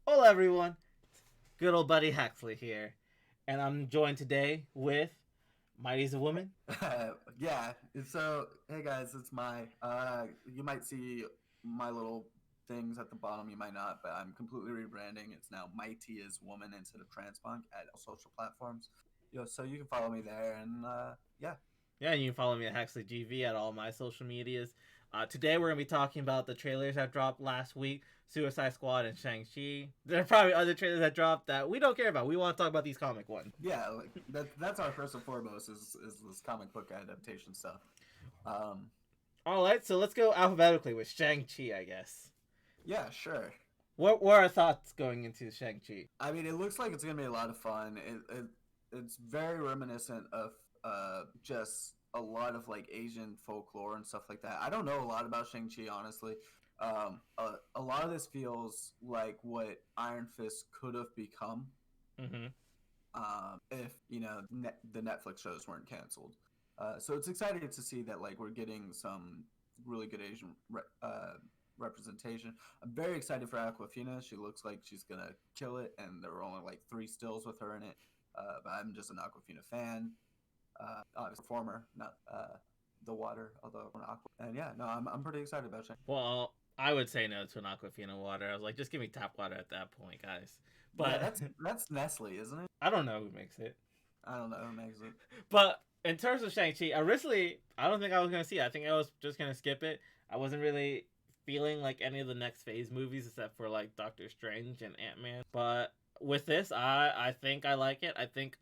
Hello everyone, good old buddy Haxley here, and I'm joined today with Mighty's a Woman. Yeah. So, hey guys, it's my. You might see my little things at the bottom. You might not, but I'm completely rebranding. It's now Mighty is Woman instead of Transpunk at all social platforms. So you can follow me there, and yeah. Yeah, you can follow me at HaxleyGV at all my social medias. Today we're gonna be talking about the trailers that dropped last week: Suicide Squad and Shang Chi. There are probably other trailers that dropped that we don't care about. We want to talk about these comic ones. Yeah, like that's our first and foremost is this comic book adaptation stuff. Um, All right, so let's go alphabetically with Shang Chi, I guess. yeah, sure. What were our thoughts going into Shang Chi? I mean, it looks like it's gonna be a lot of fun. It's very reminiscent of just a lot of like Asian folklore and stuff like that. I don't know a lot about Shang Chi, honestly. A lot of this feels like what Iron Fist could have become Mm-hmm. if the Netflix shows weren't canceled. So it's exciting to see that like we're getting some really good Asian representation. I'm very excited for Aquafina. She looks like she's gonna kill it, and there were only like 3 stills with her in it. But I'm just an Aquafina fan. Obviously, former, not the water, although an Aqua. And yeah, no, I'm pretty excited about Shang. Well, I would say no to an Aquafina water. I was like, just give me tap water at that point, guys. Yeah, But that's Nestle, isn't it? I don't know who makes it. I don't know who makes it. But in terms of Shang-Chi, originally, I don't think I was going to see it. I think I was just going to skip it. I wasn't really feeling like any of the next phase movies except for like Doctor Strange and Ant-Man. But with this, I think I like it. I think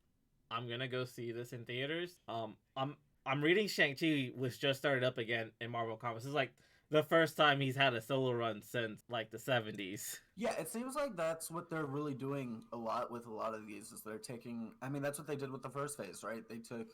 I'm going to go see this in theaters. I'm reading Shang-Chi, which just started up again in Marvel Comics. It's like the first time he's had a solo run since like the 70s. Yeah, it seems like that's what they're really doing a lot with a lot of these. Is they're taking. I mean, that's what they did with the first phase, right? They took.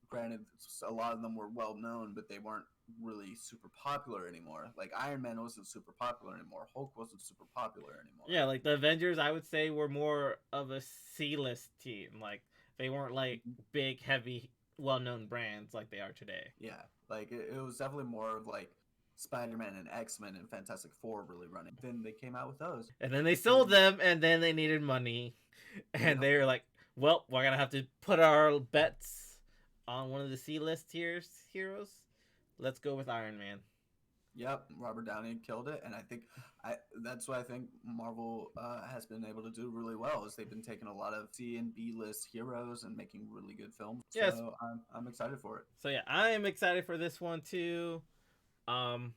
Granted, a lot of them were well known, but they weren't really super popular anymore. Like Iron Man wasn't super popular anymore. Hulk wasn't super popular anymore. Yeah, like the Avengers, I would say were more of a C-list team. Like they weren't like Mhm. big, heavy, well-known brands like they are today. Yeah, like it was definitely more of like Spider-Man and X-Men and Fantastic Four really running. Then they came out with those. And then they sold And, them, and then they needed money, and yep, they were like, "Well, we're gonna have to put our bets on one of the C-list heroes. Let's go with Iron Man." yep. Robert Downey killed it, and I think that's what I think Marvel has been able to do really well. Is they've been taking a lot of C and B list heroes and making really good films. Yes. So I'm excited for it. So yeah, I am excited for this one too. Um,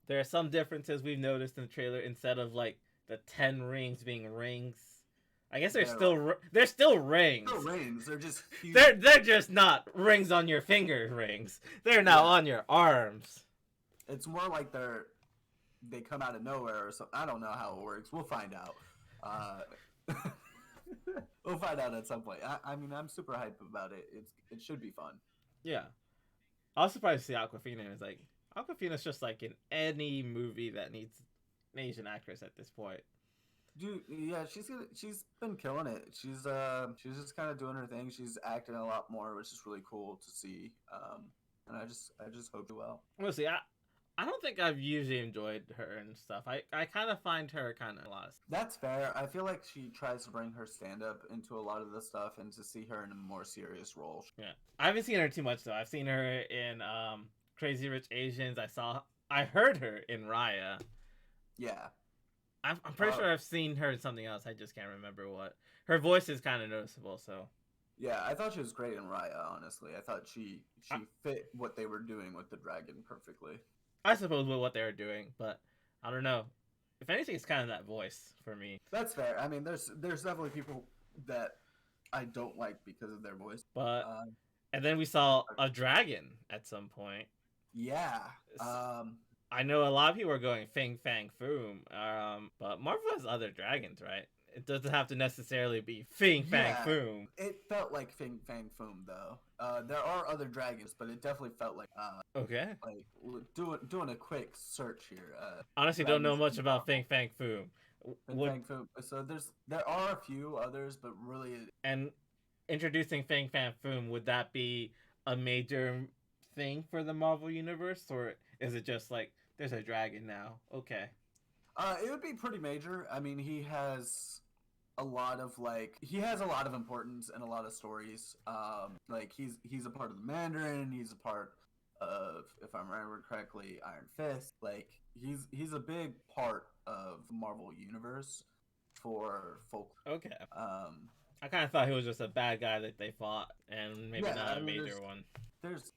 there are some differences we've noticed in the trailer. Instead of like the 10 rings being rings, I guess They're they're still rings. no rings. They're just huge. They're just not rings on your finger rings. They're now Yeah, on your arms. it's more like they come out of nowhere or something. I don't know how it works. We'll find out. We'll find out at some point. I mean, I'm super hyped about it. It should be fun. Yeah, I was surprised to see Aquafina. And it's like Aquafina's just like in any movie that needs an Asian actress at this point. Dude, yeah, she's been killing it. She's just kind of doing her thing. She's acting a lot more, which is really cool to see. And I just hope you well. Honestly, I don't think I've usually enjoyed her and stuff. I kind of find her kind of lost. That's fair. I feel like she tries to bring her stand up into a lot of the stuff, and to see her in a more serious role. Yeah, I haven't seen her too much though. I've seen her in Crazy Rich Asians. I heard her in Raya. Yeah. I'm pretty sure I've seen her in something else. I just can't remember what. Her voice is kind of noticeable, so. Yeah, I thought she was great in Raya. Honestly, I thought she I, fit what they were doing with the dragon perfectly. I suppose with what they were doing, but I don't know. If anything, it's kind of that voice for me. That's fair. I mean, there's definitely people that I don't like because of their voice. But Uh, and then we saw a dragon at some point. yeah. I know a lot of people are going Fing Fang Foom, but Marvel has other dragons, right? It doesn't have to necessarily be Fing Fang Yeah. Foom. It felt like Fing Fang Foom though. There are other dragons, but it definitely felt Okay. like doing a quick search here. Honestly, don't know Dragons much in about Marvel. Fing Fang Foom. Fing Would Fang Foom. So there are a few others, but really, and introducing Fang Fan Foom, would that be a major thing for the Marvel universe, or is it just like there's a dragon now? Okay. It would be pretty major. I mean, he has a lot of importance and a lot of stories. Like he's a part of the Mandarin. He's a part of, if I remember correctly, Iron Fist. Like he's a big part of the Marvel universe for folk. Okay. Um, I kind of thought he was just a bad guy that they fought, and maybe yeah, not I a mean, major one. there's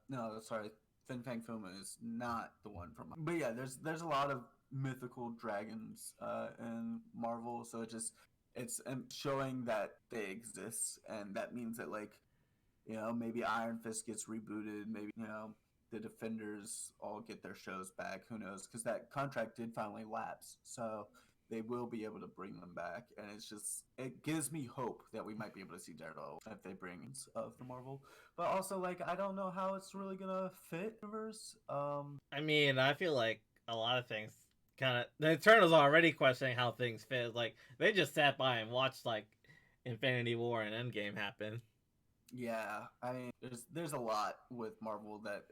no, sorry, Fin Fang Fooma is not the one from. But yeah, there's a lot of mythical dragons in Marvel, so it's showing that they exist, and that means that, like, maybe Iron Fist gets rebooted, maybe the Defenders all get their shows back. Who knows? Because that contract did finally lapse, so they will be able to bring them back, and it gives me hope that we might be able to see Daredevil if they bring of the Marvel. But also, like, I don't know how it's really gonna fit universe. I mean, I feel like a lot of things kind of the Eternals are already questioning how things fit. Like they just sat by and watched like Infinity War and Endgame happen. Yeah, I mean, there's a lot with Marvel that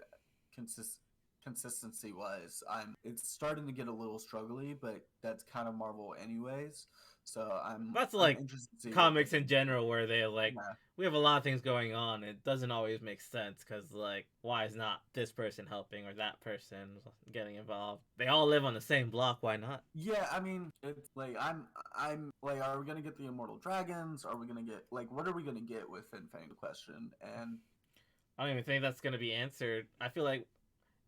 consistency wise, it's starting to get a little struggly, but that's kind of Marvel anyways. So That's I'm like interested to see comics in general, where they like yeah. we have a lot of things going on. It doesn't always make sense because like why is not this person helping or that person getting involved? They all live on the same block. Why not? Yeah, I mean, it's like I'm like, are we gonna get the Immortal Dragons? Are we gonna get, like, what are we gonna get with Fin Fang? The question, and I don't even think that's gonna be answered. I feel like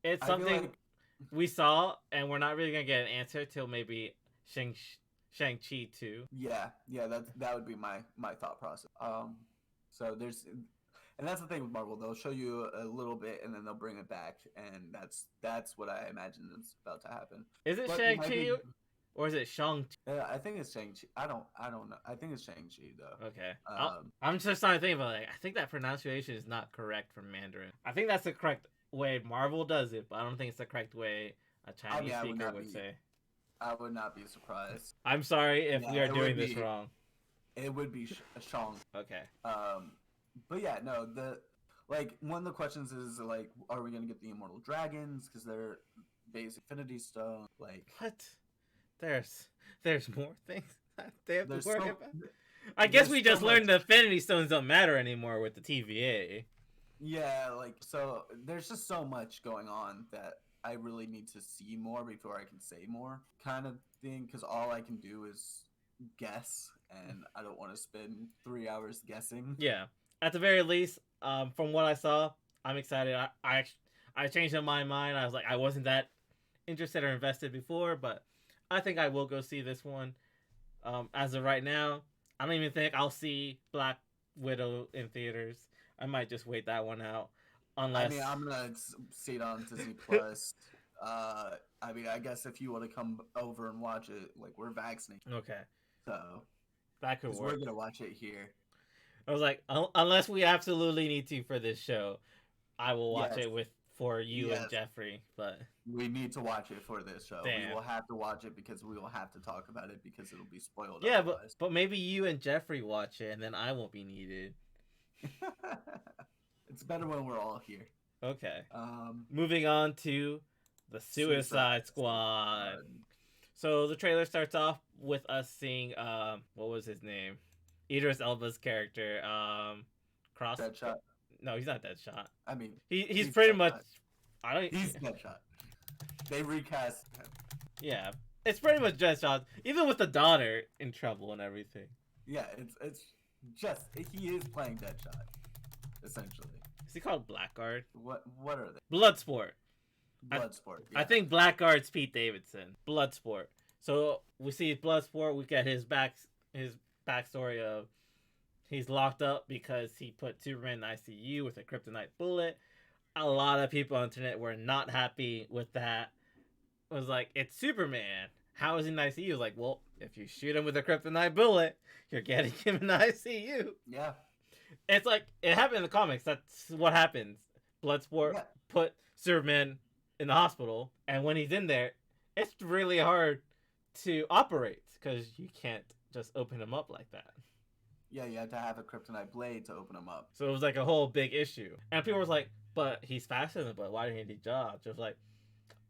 it's I feel something like we saw, and we're not really gonna get an answer till maybe Shang Chi 2. yeah, that would be my thought process. So and that's the thing with Marvel. They'll show you a little bit, and then they'll bring it back, and that's what I imagine is about to happen. Is it But Shang Chi or is it Shang? I think it's Shang Chi. I don't know. I think it's Shang Chi though. Okay, I'm just trying to think about like I think that pronunciation is not correct for Mandarin. I think that's the correct way Marvel does it, but I don't think it's the correct way a Chinese speaker would say. I would not be surprised. I'm sorry if we are doing this wrong. It would be Shang. Okay. But yeah, no, one of the questions is like, are we gonna get the Immortal Dragons? Because they're basic Infinity Stone. Like what? There's more things that they have to worry about. I guess we just learned the Infinity Stones don't matter anymore with the TVA. Yeah, like, so there's just so much going on that I really need to see more before I can say more, kind of thing, because all I can do is guess, and I don't want to spend 3 hours guessing. Yeah, at the very least, from what I saw, I'm excited. I changed my mind. I was like, I wasn't that interested or invested before, but I think I will go see this one. As of right now, I don't even think I'll see Black Widow in theaters. I might just wait that one out. Unless I mean, I'm gonna see it on Disney Plus. I mean, I guess if you want to come over and watch it, like, we're vaccinated. Okay. So that could work. We're gonna watch it here. I was like, unless we absolutely need to for this show, I will watch it for you and Jeffrey. But we need to watch it for this show. Damn. We will have to watch it because we will have to talk about it because it'll be spoiled. Yeah, but maybe you and Jeffrey watch it and then I won't be needed. It's better when we're all here. Okay. Moving on to the Suicide Squad. So the trailer starts off with us seeing what was his name? Idris Elba's character, Cross. Deadshot. No, he's not Deadshot. I mean, he's pretty much. He's Deadshot. They recast him. Yeah, it's pretty much Deadshot, even with the daughter in trouble and everything. Yeah, it's just he is playing Deadshot, essentially. Is he called Blackguard? What are they? Bloodsport. Bloodsport. I think Blackguard's Pete Davidson. Bloodsport. So we see Bloodsport. We get his backstory of he's locked up because he put Superman in ICU with a kryptonite bullet. A lot of people on the internet were not happy with that. It was like, it's Superman. How is he in ICU? It was like, well, if you shoot him with a kryptonite bullet, you're getting him in ICU. Yeah. It's like, it happened in the comics. That's what happens. Bloodsport put Superman in the hospital, and when he's in there, it's really hard to operate because you can't just open him up like that. Yeah, you had to have a kryptonite blade to open him up. So it was like a whole big issue. And people was like, but he's faster than the bullet. Why didn't he dodge? It was like,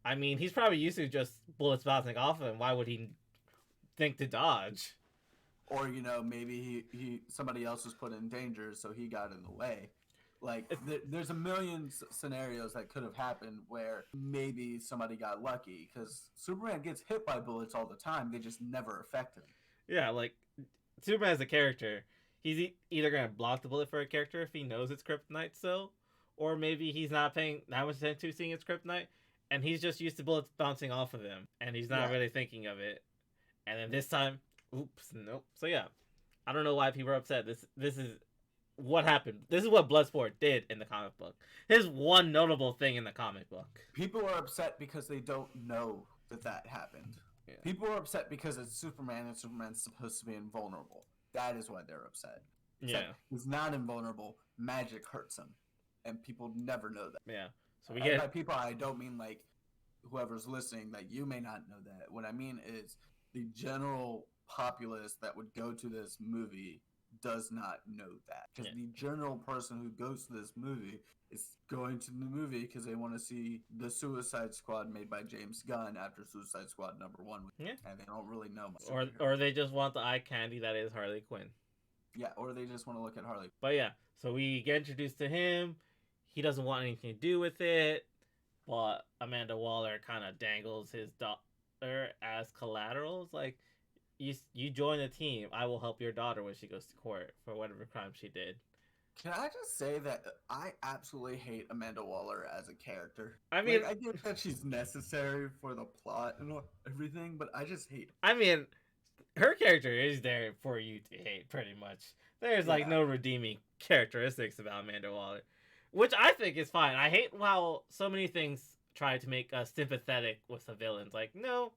I mean, he's probably used to just bullets bouncing off of him. Why would he think to dodge? Or maybe he somebody else was put in danger, so he got in the way. Like there's a million scenarios that could have happened where maybe somebody got lucky, because Superman gets hit by bullets all the time. They just never affect him. Yeah, like Superman as a character, he's either gonna block the bullet for a character if he knows it's kryptonite still, or maybe he's not paying that much attention to seeing it's kryptonite, and he's just used to bullets bouncing off of him, and he's not really thinking of it. And then this time, oops, nope. So yeah, I don't know why people are upset. This is what happened. This is what Bloodsport did in the comic book. His one notable thing in the comic book. People are upset because they don't know that happened. Yeah. People are upset because it's Superman and Superman's supposed to be invulnerable. That is why they're upset. He's not invulnerable. Magic hurts him, and people never know that. Yeah. So we get by people. I don't mean like whoever's listening that you may not know that. What I mean is the general populace that would go to this movie does not know that, because the general person who goes to this movie is going to the movie because they want to see the Suicide Squad made by James Gunn after Suicide Squad #1, and they don't really know much. Or they just want the eye candy that is Harley Quinn. Yeah, or they just want to look at Harley. But yeah, so we get introduced to him. He doesn't want anything to do with it, but Amanda Waller kind of dangles his daughter as collaterals, like, you join the team, I will help your daughter when she goes to court for whatever crime she did. Can I just say that I absolutely hate Amanda Waller as a character? I mean, I get that she's necessary for the plot and everything, but I just hate her. I mean, her character is there for you to hate, pretty much. There's no redeeming characteristics about Amanda Waller, which I think is fine. I hate how so many things try to make us sympathetic with the villains. Like, no,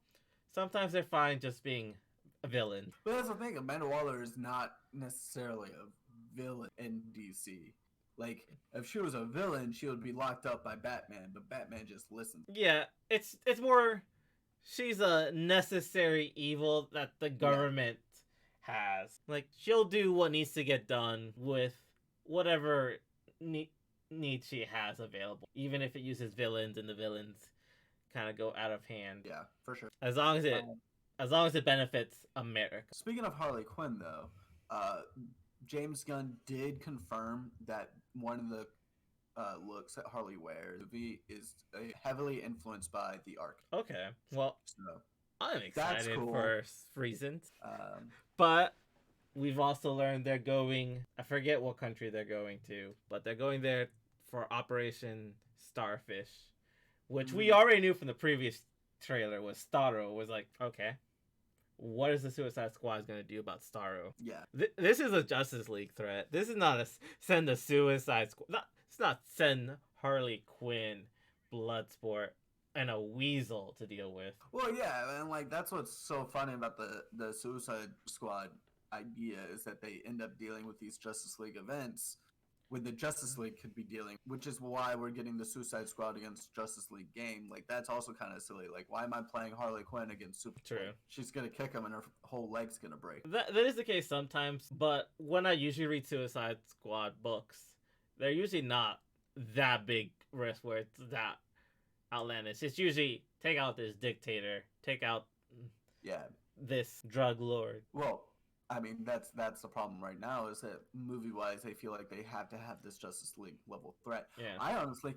sometimes they're fine just being a villain. But that's the thing, Amanda Waller is not necessarily a villain in DC. Like, if she was a villain, she would be locked up by Batman, but Batman just listens. Yeah, it's more, she's a necessary evil that the government has. Like, she'll do what needs to get done with whatever need she has available, even if it uses villains and the villains kind of go out of hand. Yeah, for sure. As long as it benefits America. Speaking of Harley Quinn, though, James Gunn did confirm that one of the looks that Harley wears is heavily influenced by the Ark. Okay, well, so, I'm excited cool. for reasons. But we've also learned they're going, I forget what country they're going to, but they're going there for Operation Starfish, which we already knew from the previous trailer was Starro. Was like, okay, what is the Suicide Squad going to do about Starro? Yeah. This is a Justice League threat. This is not send the Suicide Squad. It's not send Harley Quinn, Bloodsport, and a Weasel to deal with. Well, yeah, and like that's what's so funny about the Suicide Squad idea, is that they end up dealing with these Justice League events when the Justice League could be dealing, which is why we're getting the Suicide Squad against Justice League game. Like, that's also kind of silly. Like, why am I playing Harley Quinn against Superman? True. She's going to kick him and her whole leg's going to break. That is the case sometimes, but when I usually read Suicide Squad books, they're usually not that big risk where it's that outlandish. It's usually take out this dictator, take out this drug lord. Well, I mean, that's the problem right now, is that movie-wise, they feel like they have to have this Justice League level threat. Yeah. I honestly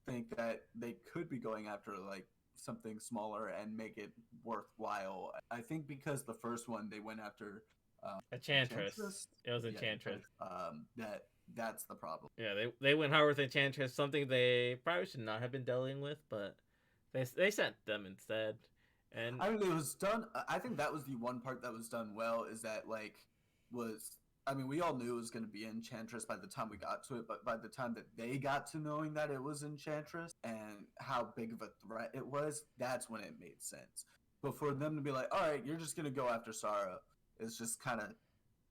think that they could be going after like something smaller and make it worthwhile. I think because the first one they went after Enchantress. It was Enchantress. That's the problem. Yeah, they went hard with Enchantress, something they probably should not have been dealing with, but they sent them instead. And I mean, it was done. I think that was the one part that was done well, is that we all knew it was going to be Enchantress by the time we got to it, but by the time that they got to knowing that it was Enchantress and how big of a threat it was, that's when it made sense. But for them to be like, all right, you're just going to go after Starro, it's just kind of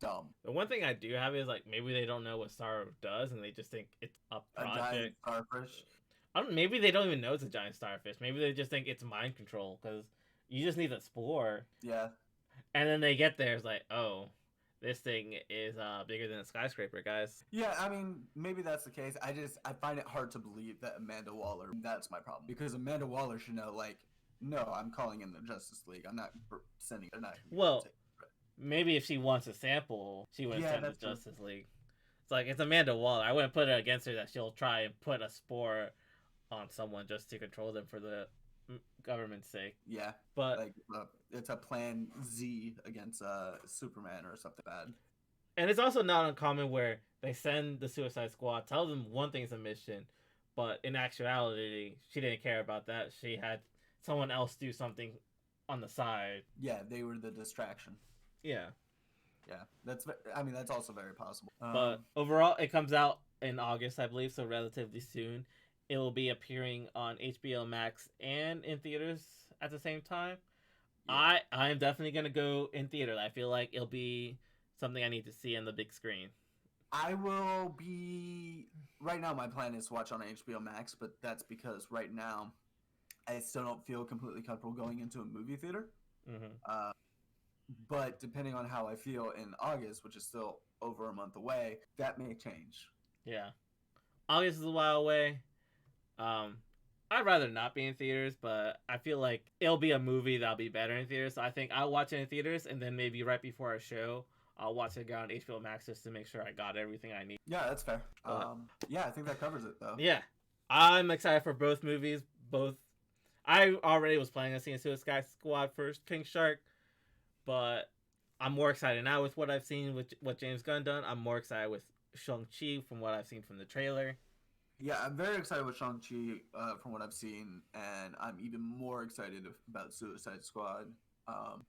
dumb. The one thing I do have is, like, maybe they don't know what Starro does and they just think it's a project. A giant starfish. Maybe they don't even know it's a giant starfish. Maybe they just think it's mind control, because you just need a spore. Yeah. And then they get there, it's like, oh, this thing is bigger than a skyscraper, guys. Yeah, I mean, maybe that's the case. I find it hard to believe that Amanda Waller. That's my problem because Amanda Waller should know. Like, no, I'm calling in the Justice League. I'm not sending. They're not. Well, maybe if she wants a sample, she would send the Justice League. It's like it's Amanda Waller. I wouldn't put it against her that she'll try and put a spore on someone just to control them for the government's sake. Yeah, but like it's a Plan Z against Superman or something bad. And it's also not uncommon where they send the Suicide Squad, tell them one thing's a mission, but in actuality, she didn't care about that. She had someone else do something on the side. Yeah, they were the distraction. Yeah. Yeah, that's also very possible. But overall, it comes out in August, I believe, so relatively soon. It will be appearing on HBO Max and in theaters at the same time. Yeah. I am definitely going to go in theater. I feel like it'll be something I need to see on the big screen. I will be... Right now, my plan is to watch on HBO Max, but that's because right now, I still don't feel completely comfortable going into a movie theater. Mm-hmm. But depending on how I feel in August, which is still over a month away, that may change. Yeah. August is a while away. I'd rather not be in theaters, but I feel like it'll be a movie that'll be better in theaters. So I think I'll watch it in theaters, and then maybe right before our show, I'll watch it on HBO Max just to make sure I got everything I need. Yeah, that's fair. Yeah, I think that covers it, though. Yeah. I'm excited for both movies. I already was planning on seeing Suicide Squad first, King Shark, but I'm more excited now with what I've seen with what James Gunn done. I'm more excited with Shang-Chi from what I've seen from the trailer. Yeah, I'm very excited with Shang-Chi from what I've seen, and I'm even more excited about Suicide Squad.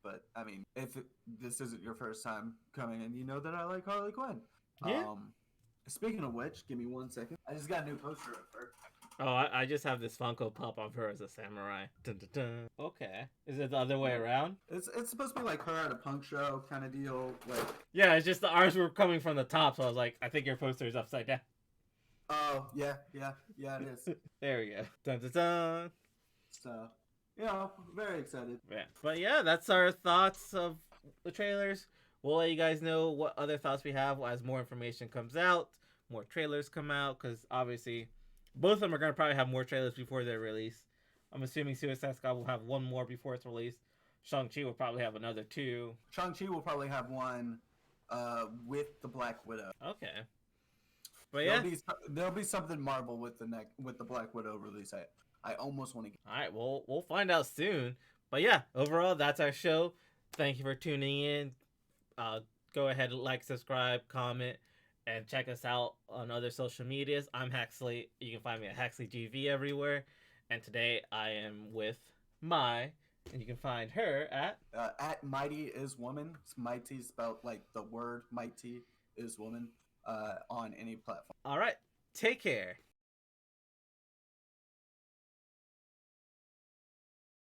But, I mean, if this isn't your first time coming in, you know that I like Harley Quinn. Yeah. Speaking of which, give me 1 second. I just got a new poster of her. Oh, I just have this Funko Pop of her as a samurai. Dun, dun, dun. Okay. Is it the other way around? It's supposed to be like her at a punk show kind of deal. Like. Yeah, it's just the arms were coming from the top, so I was like, I think your poster is upside down. Oh, yeah, it is. There we go. Dun, dun, dun. So, very excited. Yeah. But yeah, that's our thoughts of the trailers. We'll let you guys know what other thoughts we have as more information comes out, more trailers come out, because obviously both of them are going to probably have more trailers before they're released. I'm assuming Suicide Squad will have one more before it's released. Shang-Chi will probably have another 2. Shang-Chi will probably have one with the Black Widow. Okay. But yeah, there'll be something Marvel with the Black Widow release. I almost want to. All right, we'll find out soon. But yeah, overall, that's our show. Thank you for tuning in. Go ahead and like, subscribe, comment, and check us out on other social medias. I'm Haxley. You can find me at HaxleyGV everywhere. And today I am with Mai, and you can find her at MightyIsWoman. It's mighty spelled like the word mighty is woman on any platform. All right, take care.